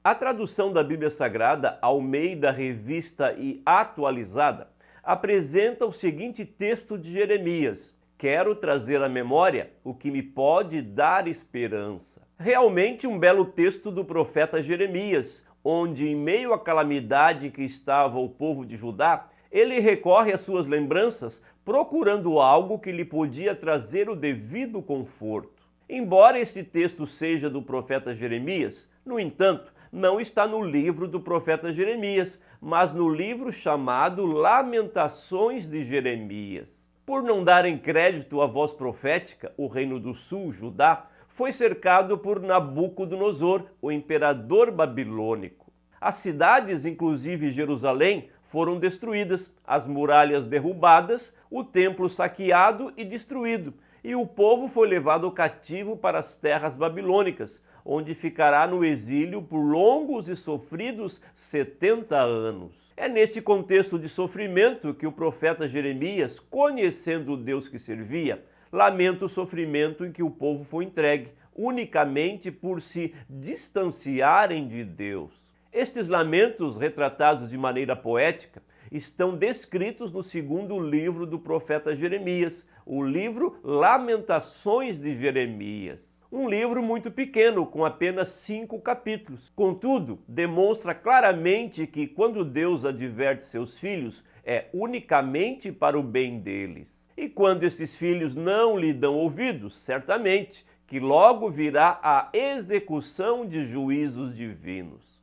A tradução da Bíblia Sagrada, Almeida Revista e Atualizada, apresenta o seguinte texto de Jeremias: quero trazer à memória o que me pode dar esperança. Realmente um belo texto do profeta Jeremias, onde em meio à calamidade que estava o povo de Judá, ele recorre às suas lembranças, procurando algo que lhe podia trazer o devido conforto. Embora esse texto seja do profeta Jeremias, no entanto, não está no livro do profeta Jeremias, mas no livro chamado Lamentações de Jeremias. Por não darem crédito à voz profética, o reino do sul, Judá, foi cercado por Nabucodonosor, o imperador babilônico. As cidades, inclusive Jerusalém, foram destruídas, as muralhas derrubadas, o templo saqueado e destruído, e o povo foi levado cativo para as terras babilônicas, onde ficará no exílio por longos e sofridos 70 anos. É neste contexto de sofrimento que o profeta Jeremias, conhecendo o Deus que servia, lamenta o sofrimento em que o povo foi entregue, unicamente por se distanciarem de Deus. Estes lamentos, retratados de maneira poética, estão descritos no segundo livro do profeta Jeremias, o livro Lamentações de Jeremias. Um livro muito pequeno, com apenas 5 capítulos. Contudo, demonstra claramente que quando Deus adverte seus filhos, é unicamente para o bem deles. E quando esses filhos não lhe dão ouvidos, certamente que logo virá a execução de juízos divinos.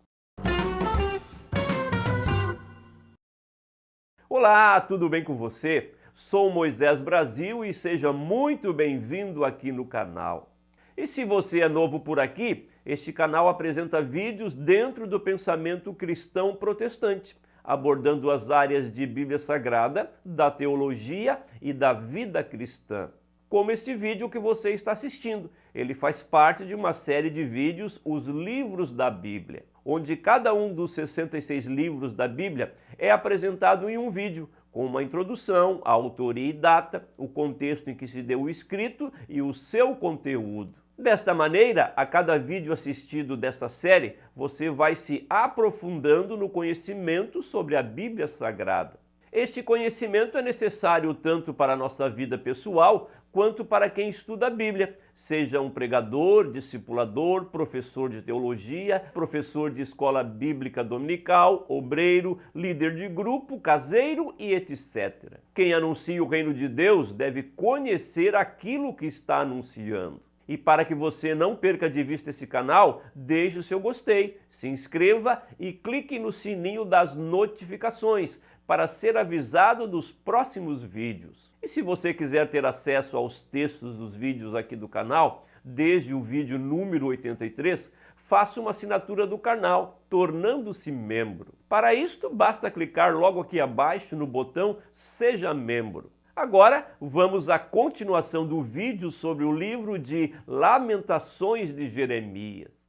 Olá, tudo bem com você? Sou Moisés Brasil e seja muito bem-vindo aqui no canal. E se você é novo por aqui, este canal apresenta vídeos dentro do pensamento cristão protestante, abordando as áreas de Bíblia Sagrada, da teologia e da vida cristã. Como este vídeo que você está assistindo, ele faz parte de uma série de vídeos, Os Livros da Bíblia, onde cada um dos 66 livros da Bíblia é apresentado em um vídeo, com uma introdução, a autoria e data, o contexto em que se deu o escrito e o seu conteúdo. Desta maneira, a cada vídeo assistido desta série, você vai se aprofundando no conhecimento sobre a Bíblia Sagrada. Este conhecimento é necessário tanto para a nossa vida pessoal, quanto para quem estuda a Bíblia, seja um pregador, discipulador, professor de teologia, professor de escola bíblica dominical, obreiro, líder de grupo, caseiro e etc. Quem anuncia o reino de Deus deve conhecer aquilo que está anunciando. E para que você não perca de vista esse canal, deixe o seu gostei, se inscreva e clique no sininho das notificações para ser avisado dos próximos vídeos. E se você quiser ter acesso aos textos dos vídeos aqui do canal, desde o vídeo número 83, faça uma assinatura do canal, tornando-se membro. Para isto, basta clicar logo aqui abaixo no botão Seja Membro. Agora, vamos à continuação do vídeo sobre o livro de Lamentações de Jeremias.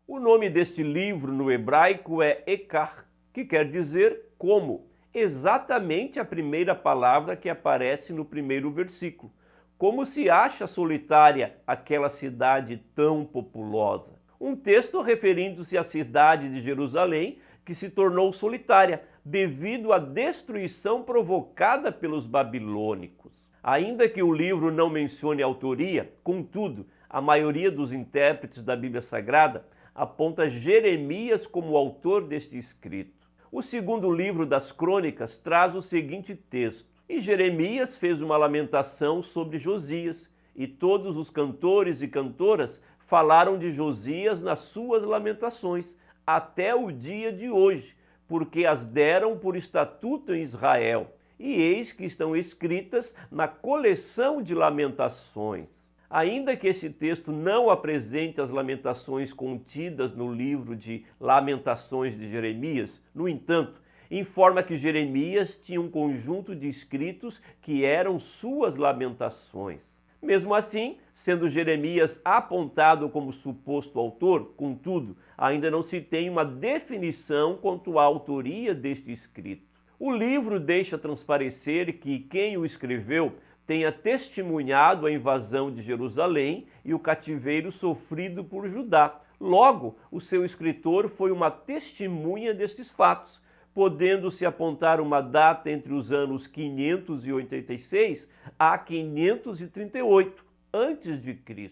O nome deste livro no hebraico é Ekar, que quer dizer como, exatamente a primeira palavra que aparece no primeiro versículo. Como se acha solitária aquela cidade tão populosa? Um texto referindo-se à cidade de Jerusalém, que se tornou solitária devido à destruição provocada pelos babilônicos. Ainda que o livro não mencione a autoria, contudo, a maioria dos intérpretes da Bíblia Sagrada aponta Jeremias como autor deste escrito. O segundo livro das Crônicas traz o seguinte texto: E Jeremias fez uma lamentação sobre Josias, e todos os cantores e cantoras falaram de Josias nas suas lamentações, até o dia de hoje, porque as deram por estatuto em Israel, e eis que estão escritas na coleção de lamentações. Ainda que este texto não apresente as lamentações contidas no livro de Lamentações de Jeremias, no entanto, informa que Jeremias tinha um conjunto de escritos que eram suas lamentações. Mesmo assim, sendo Jeremias apontado como suposto autor, contudo, ainda não se tem uma definição quanto à autoria deste escrito. O livro deixa transparecer que quem o escreveu tenha testemunhado a invasão de Jerusalém e o cativeiro sofrido por Judá. Logo, o seu escritor foi uma testemunha destes fatos, podendo-se apontar uma data entre os anos 586 a 538 a.C.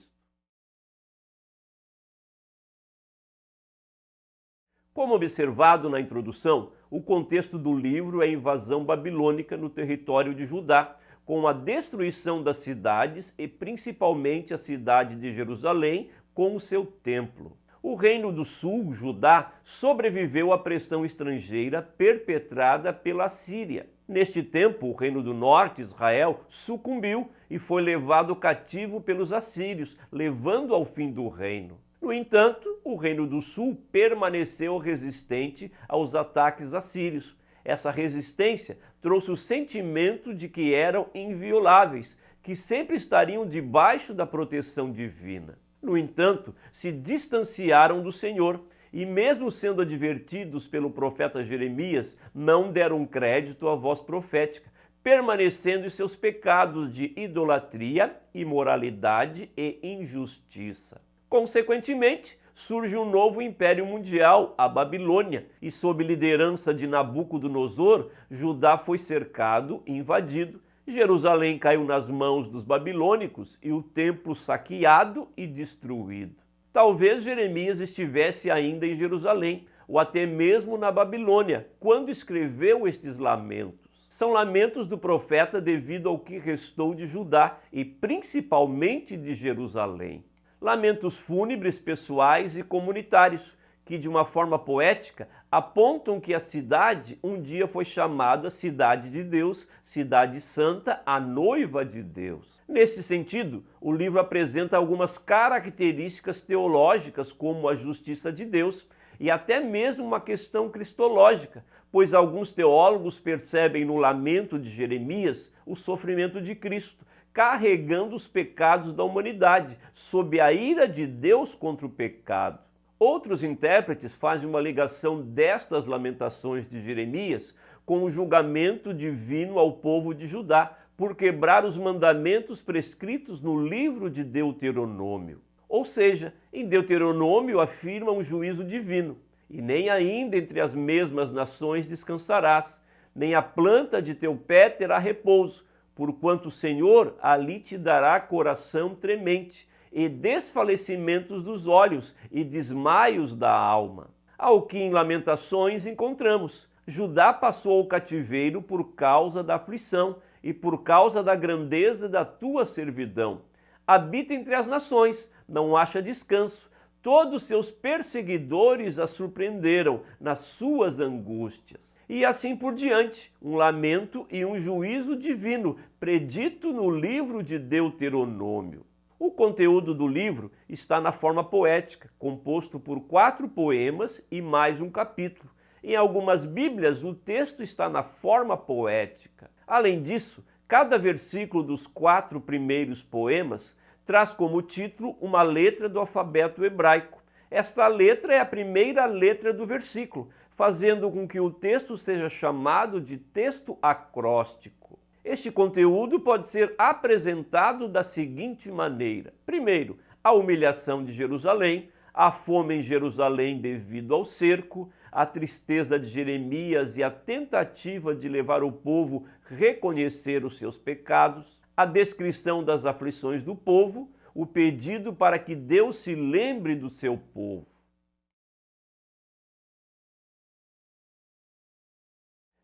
Como observado na introdução, o contexto do livro é a invasão babilônica no território de Judá, com a destruição das cidades e principalmente a cidade de Jerusalém com o seu templo. O Reino do Sul, Judá, sobreviveu à pressão estrangeira perpetrada pela Síria. Neste tempo, o Reino do Norte, Israel, sucumbiu e foi levado cativo pelos assírios, levando ao fim do reino. No entanto, o Reino do Sul permaneceu resistente aos ataques assírios. Essa resistência trouxe o sentimento de que eram invioláveis, que sempre estariam debaixo da proteção divina. No entanto, se distanciaram do Senhor e, mesmo sendo advertidos pelo profeta Jeremias, não deram crédito à voz profética, permanecendo em seus pecados de idolatria, imoralidade e injustiça. Consequentemente, surge um novo império mundial, a Babilônia, e sob liderança de Nabucodonosor, Judá foi cercado e invadido. Jerusalém caiu nas mãos dos babilônicos e o templo saqueado e destruído. Talvez Jeremias estivesse ainda em Jerusalém, ou até mesmo na Babilônia, quando escreveu estes lamentos. São lamentos do profeta devido ao que restou de Judá e principalmente de Jerusalém. Lamentos fúnebres pessoais e comunitários, que de uma forma poética apontam que a cidade um dia foi chamada Cidade de Deus, Cidade Santa, a noiva de Deus. Nesse sentido, o livro apresenta algumas características teológicas, como a justiça de Deus, e até mesmo uma questão cristológica, pois alguns teólogos percebem no lamento de Jeremias o sofrimento de Cristo, carregando os pecados da humanidade, sob a ira de Deus contra o pecado. Outros intérpretes fazem uma ligação destas lamentações de Jeremias com o julgamento divino ao povo de Judá por quebrar os mandamentos prescritos no livro de Deuteronômio. Ou seja, em Deuteronômio afirma um juízo divino, e nem ainda entre as mesmas nações descansarás, nem a planta de teu pé terá repouso, porquanto o Senhor ali te dará coração tremente, e desfalecimentos dos olhos e desmaios da alma. Ao que em Lamentações encontramos, Judá passou ao cativeiro por causa da aflição e por causa da grandeza da tua servidão. Habita entre as nações, não acha descanso, todos seus perseguidores a surpreenderam nas suas angústias. E assim por diante, um lamento e um juízo divino predito no livro de Deuteronômio. O conteúdo do livro está na forma poética, composto por 4 poemas e mais um capítulo. Em algumas Bíblias, o texto está na forma poética. Além disso, cada versículo dos 4 primeiros poemas traz como título uma letra do alfabeto hebraico. Esta letra é a primeira letra do versículo, fazendo com que o texto seja chamado de texto acróstico. Este conteúdo pode ser apresentado da seguinte maneira. Primeiro, a humilhação de Jerusalém, a fome em Jerusalém devido ao cerco, a tristeza de Jeremias e a tentativa de levar o povo a reconhecer os seus pecados, a descrição das aflições do povo, o pedido para que Deus se lembre do seu povo.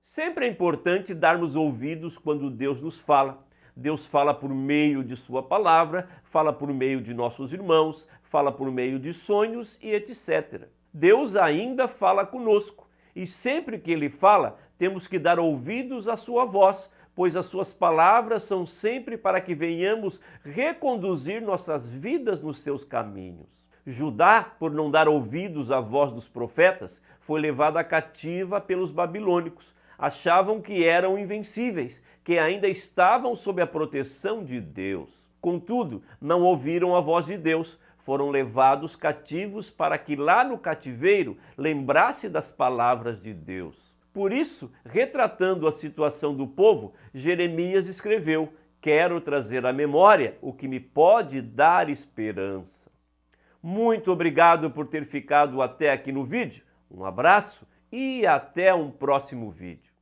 Sempre é importante darmos ouvidos quando Deus nos fala. Deus fala por meio de sua palavra, fala por meio de nossos irmãos, fala por meio de sonhos e etc. Deus ainda fala conosco e sempre que Ele fala, temos que dar ouvidos à sua voz, pois as suas palavras são sempre para que venhamos reconduzir nossas vidas nos seus caminhos. Judá, por não dar ouvidos à voz dos profetas, foi levada cativa pelos babilônicos. Achavam que eram invencíveis, que ainda estavam sob a proteção de Deus. Contudo, não ouviram a voz de Deus, foram levados cativos para que lá no cativeiro lembrasse das palavras de Deus. Por isso, retratando a situação do povo, Jeremias escreveu: quero trazer à memória o que me pode dar esperança. Muito obrigado por ter ficado até aqui no vídeo. Um abraço e até um próximo vídeo.